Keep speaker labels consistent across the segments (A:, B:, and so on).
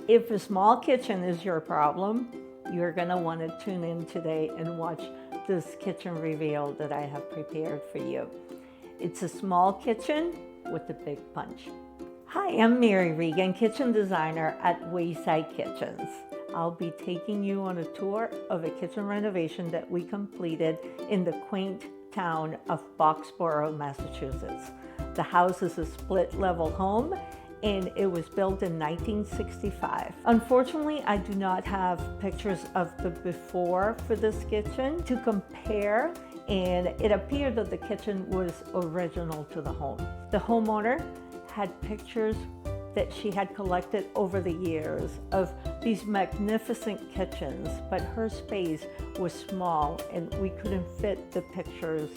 A: If a small kitchen is your problem, you're gonna wanna tune in today and watch this kitchen reveal that I have prepared for you. It's a small kitchen with a big punch. Hi, I'm Mary Regan, kitchen designer at Wayside Kitchens. I'll be taking you on a tour of a kitchen renovation that we completed in the quaint town of Boxborough, Massachusetts. The house is a split-level home and it was built in 1965. Unfortunately, I do not have pictures of the before for this kitchen to compare, and it appeared that the kitchen was original to the home. The homeowner had pictures that she had collected over the years of these magnificent kitchens, but her space was small and we couldn't fit the pictures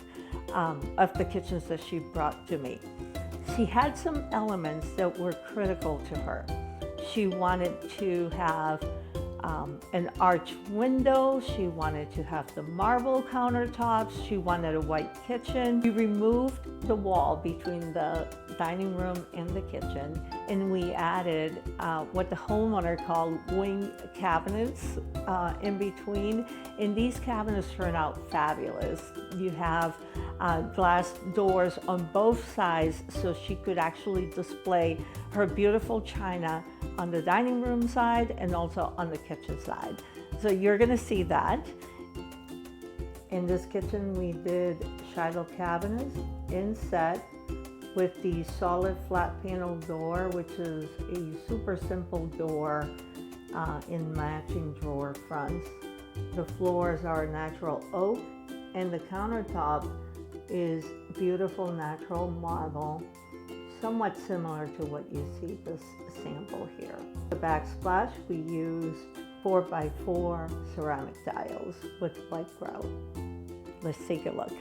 A: of the kitchens that she brought to me. She had some elements that were critical to her. She wanted to have an arch window. She wanted to have the marble countertops. She wanted a white kitchen. We removed the wall between the dining room and the kitchen, and we added what the homeowner called wing cabinets in between. And these cabinets turn out fabulous. You have glass doors on both sides, so she could actually display her beautiful china on the dining room side and also on the kitchen side. So you're gonna see that. In this kitchen, we did Shiloh cabinets, Inset, with the solid flat panel door, which is a super simple door in matching drawer fronts. The floors are natural oak, and the countertop is beautiful natural marble, somewhat similar to what you see this sample here. The backsplash, we used 4x4 ceramic tiles with white grout. Let's take a look.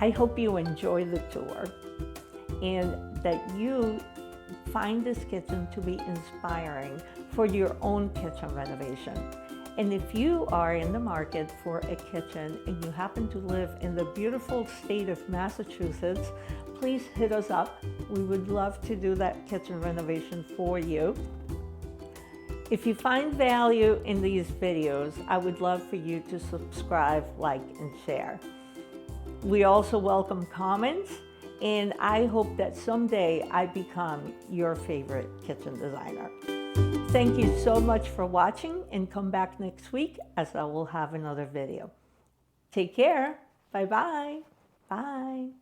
A: I hope you enjoy the tour and that you find this kitchen to be inspiring for your own kitchen renovation. And if you are in the market for a kitchen and you happen to live in the beautiful state of Massachusetts, please hit us up. We would love to do that kitchen renovation for you. If you find value in these videos, I would love for you to subscribe, like, and share. We also welcome comments, and I hope that someday I become your favorite kitchen designer. Thank you so much for watching, and come back next week as I will have another video. Take care. Bye-bye. Bye.